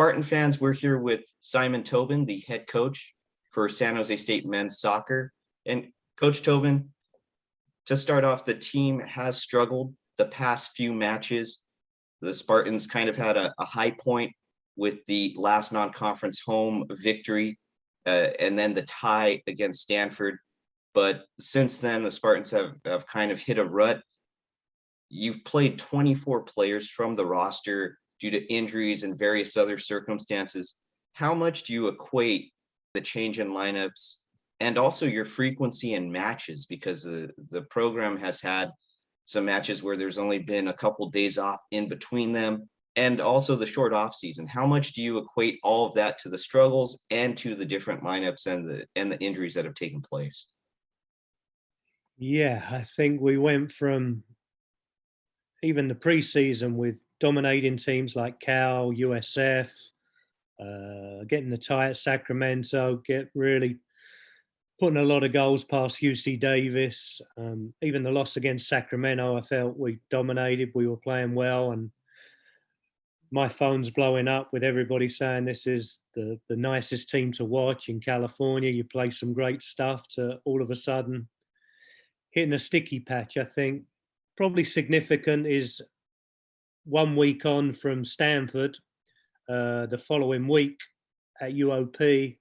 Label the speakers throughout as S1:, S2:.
S1: Spartan fans, we're here with Simon Tobin, the head coach for San Jose State men's soccer. And Coach Tobin, to start off, the team has struggled the past few matches. The Spartans kind of had a high point with the last non-conference home victory and then the tie against Stanford. But since then, the Spartans have kind of hit a rut. You've played 24 players from the roster due to injuries and various other circumstances. How much do you equate the change in lineups and also your frequency in matches? Because the program has had some matches where there's only been a couple days off in between them, and also the short off season. How much do you equate all of that to the struggles and to the different lineups and the injuries that have taken place?
S2: Yeah, I think we went from even the preseason with dominating teams like Cal, USF, getting the tie at Sacramento, really putting a lot of goals past UC Davis. Even the loss against Sacramento, I felt we dominated. We were playing well, and my phone's blowing up with everybody saying this is the nicest team to watch in California. You play some great stuff to all of a sudden hitting a sticky patch. I think probably significant is 1 week on from Stanford, the following week at UOP,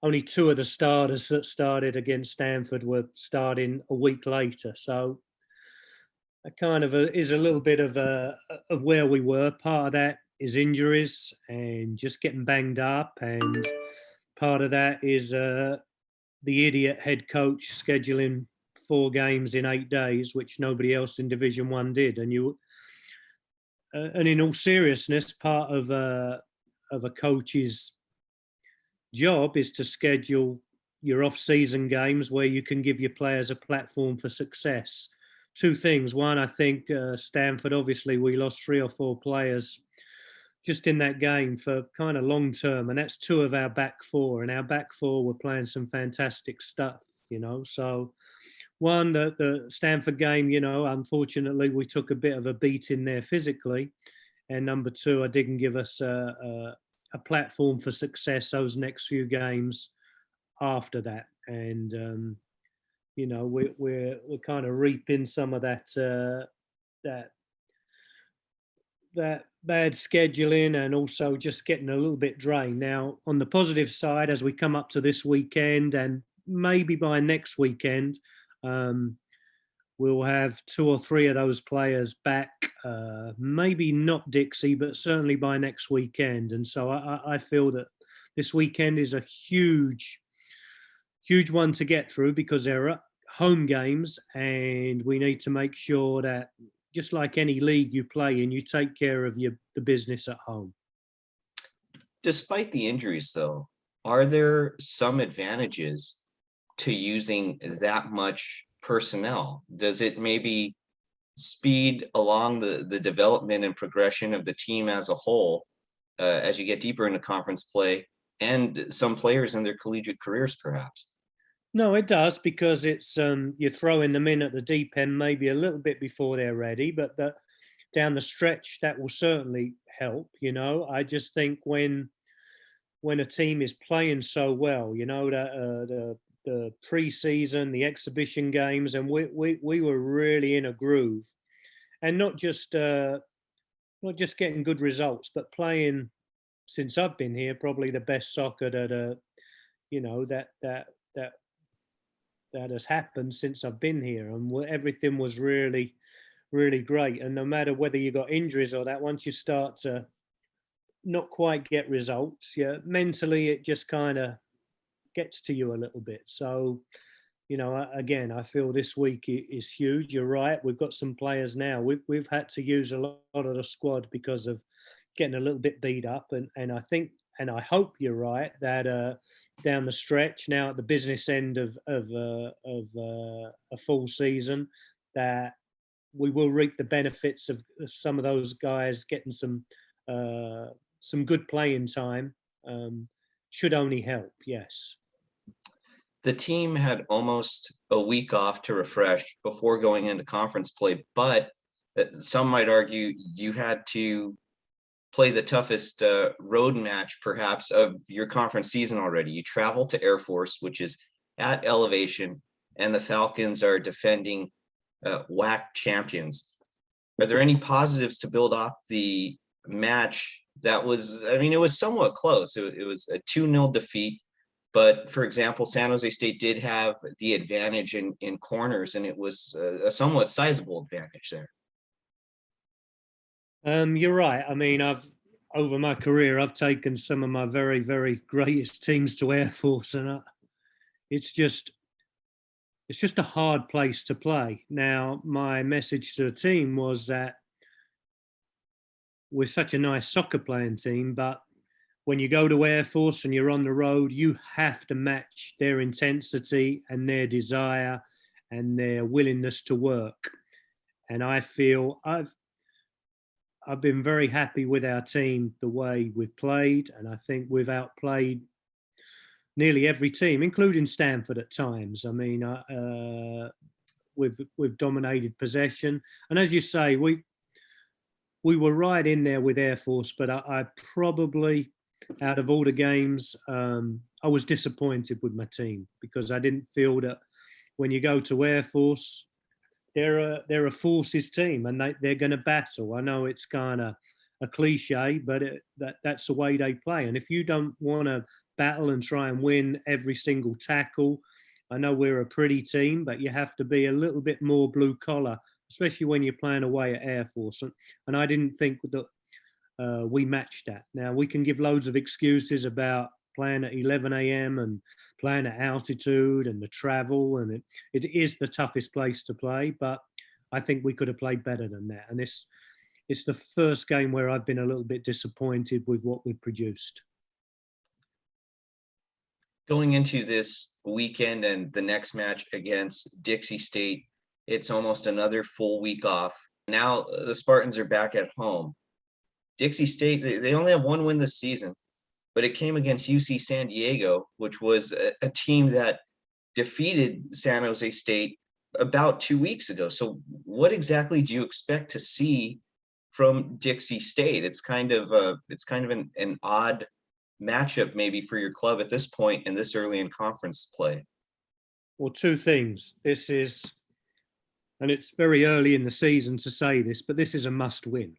S2: only two of the starters that started against Stanford were starting a week later. So that kind of is a little bit of where we were. Part of that is injuries and just getting banged up, and part of that is the idiot head coach scheduling 4 games in 8 days, which nobody else in Division One did. And in all seriousness, part of a coach's job is to schedule your off-season games where you can give your players a platform for success. 2 things. One, I think Stanford, obviously, we lost 3 or 4 players just in that game for kind of long term, and that's 2 of our back 4. And our back 4 were playing some fantastic stuff, So one, the Stanford game, unfortunately, we took a bit of a beating there physically. And number 2, it didn't give us a platform for success those next few games after that. And, we're kind of reaping some of that bad scheduling, and also just getting a little bit drained. Now, on the positive side, as we come up to this weekend, and maybe by next weekend, we'll have 2 or 3 of those players back. Maybe not Dixie, but certainly by next weekend. And so I feel that this weekend is a huge one to get through, because there are home games, and we need to make sure that, just like any league you play in, you take care of the business at home.
S1: Despite the injuries, though, are there some advantages to using that much personnel? Does it maybe speed along the development and progression of the team as a whole as you get deeper into conference play and some players in their collegiate careers, perhaps?
S2: No, it does, because it's you're throwing them in at the deep end maybe a little bit before they're ready, but down the stretch that will certainly help. I just think when a team is playing so well, that the pre-season, the exhibition games, and we were really in a groove, and not just getting good results, but playing, since I've been here, probably the best soccer that that has happened since I've been here, and everything was really, really great. And no matter whether you got injuries or that, once you start to not quite get results, mentally it just kind of gets to you a little bit. So, again, I feel this week is huge. You're right. We've got some players now. We've had to use a lot of the squad because of getting a little bit beat up, and I think, and I hope you're right, that down the stretch, now at the business end of a full season, that we will reap the benefits of some of those guys getting some good playing time. Should only help, yes.
S1: The team had almost a week off to refresh before going into conference play, but some might argue you had to play the toughest road match perhaps of your conference season already. You travel to Air Force, which is at elevation, and the Falcons are defending WAC champions. Are there any positives to build off the match? That was, I mean, it was somewhat close. It was a 2-0 defeat. But for example, San Jose State did have the advantage in corners, and it was a somewhat sizable advantage there.
S2: You're right. I mean, over my career, I've taken some of my very, very greatest teams to Air Force, and it's just a hard place to play. Now, my message to the team was that we're such a nice soccer playing team, but when you go to Air Force and you're on the road, you have to match their intensity and their desire and their willingness to work. And I feel I've been very happy with our team, the way we've played, and I think we've outplayed nearly every team, including Stanford at times. I mean, we've dominated possession, and as you say, we were right in there with Air Force, but I probably, out of all the games, I was disappointed with my team because I didn't feel that when you go to Air Force, they're a forces team and they're going to battle. I know it's kind of a cliche, but that's the way they play. And if you don't want to battle and try and win every single tackle, I know we're a pretty team, but you have to be a little bit more blue collar, especially when you're playing away at Air Force. And I didn't think that we matched that. Now, we can give loads of excuses about playing at 11 a.m. and playing at altitude and the travel, and it is the toughest place to play, but I think we could have played better than that. And it's the first game where I've been a little bit disappointed with what we've produced.
S1: Going into this weekend and the next match against Dixie State, it's almost another full week off. Now the Spartans are back at home. Dixie State, they only have one win this season, but it came against UC San Diego, which was a team that defeated San Jose State about 2 weeks ago. So what exactly do you expect to see from Dixie State? It's kind of an odd matchup maybe for your club at this point and this early in conference play.
S2: Well, two things. This is, and it's very early in the season to say this, but this is a must win.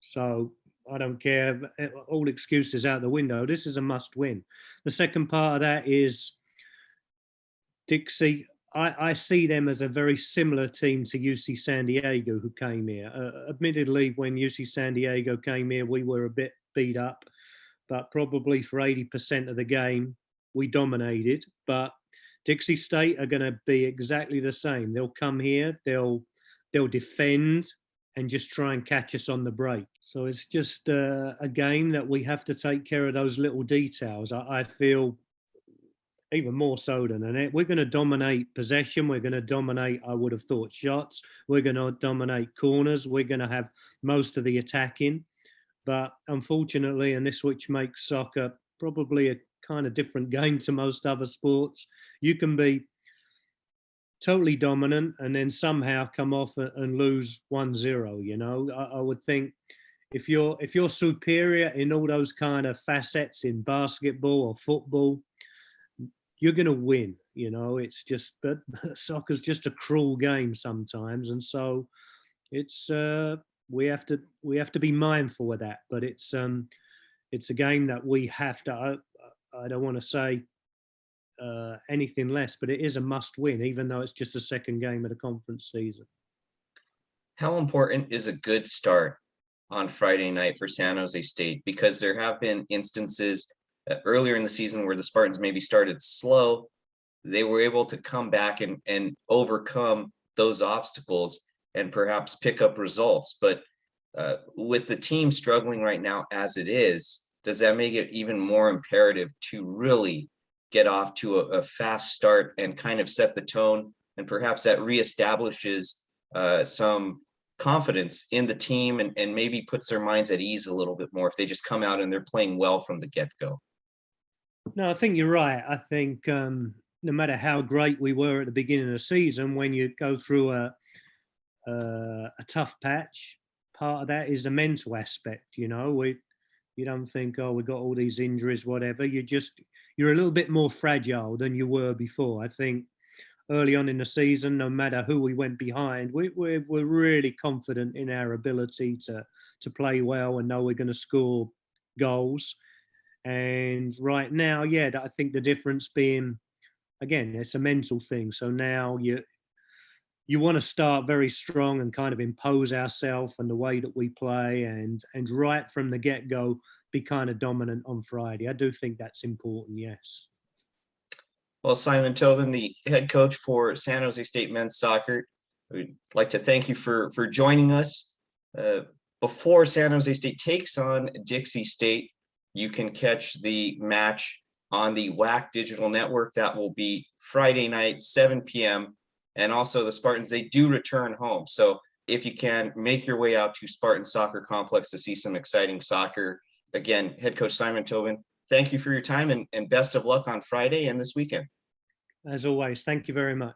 S2: So I don't care, all excuses out the window. This is a must win. The second part of that is Dixie. I see them as a very similar team to UC San Diego, who came here. Admittedly, when UC San Diego came here, we were a bit beat up, but probably for 80% of the game, we dominated. But Dixie State are going to be exactly the same. They'll come here, they'll defend and just try and catch us on the break. So it's just a game that we have to take care of those little details. I feel even more so than it. We're going to dominate possession. We're going to dominate, I would have thought, shots. We're going to dominate corners. We're going to have most of the attacking. But unfortunately, and this which makes soccer probably a kind of different game to most other sports, you can be totally dominant and then somehow come off and lose 1-0. You know, I would think if you're superior in all those kind of facets in basketball or football, you're going to win. You know, it's just, but soccer's just a cruel game sometimes, and so it's we have to be mindful of that. But it's a game that we have to. I don't want to say anything less, but it is a must win, even though it's just the second game of the conference season.
S1: How important is a good start on Friday night for San Jose State? Because there have been instances earlier in the season where the Spartans maybe started slow. They were able to come back and overcome those obstacles and perhaps pick up results. But with the team struggling right now as it is, does that make it even more imperative to really get off to a fast start and kind of set the tone, and perhaps that reestablishes some confidence in the team and maybe puts their minds at ease a little bit more if they just come out and they're playing well from the get-go?
S2: No, I think you're right. I think no matter how great we were at the beginning of the season, when you go through a tough patch, part of that is the mental aspect. You don't think, oh, we got all these injuries, whatever. You're a little bit more fragile than you were before. I think early on in the season, no matter who we went behind, we're really confident in our ability to play well and know we're going to score goals. And right now, yeah, I think the difference being, again, it's a mental thing. So now you want to start very strong and kind of impose ourselves and the way that we play, and right from the get-go be kind of dominant on Friday. I do think that's important, yes.
S1: Well, Simon Tobin, the head coach for San Jose State men's soccer, we'd like to thank you for joining us. Before San Jose State takes on Dixie State, you can catch the match on the WAC Digital Network. That will be Friday night, 7 p.m. And also the Spartans, they do return home. So if you can, make your way out to Spartan Soccer Complex to see some exciting soccer. Again, head coach Simon Tobin, thank you for your time and best of luck on Friday and this weekend.
S2: As always, thank you very much.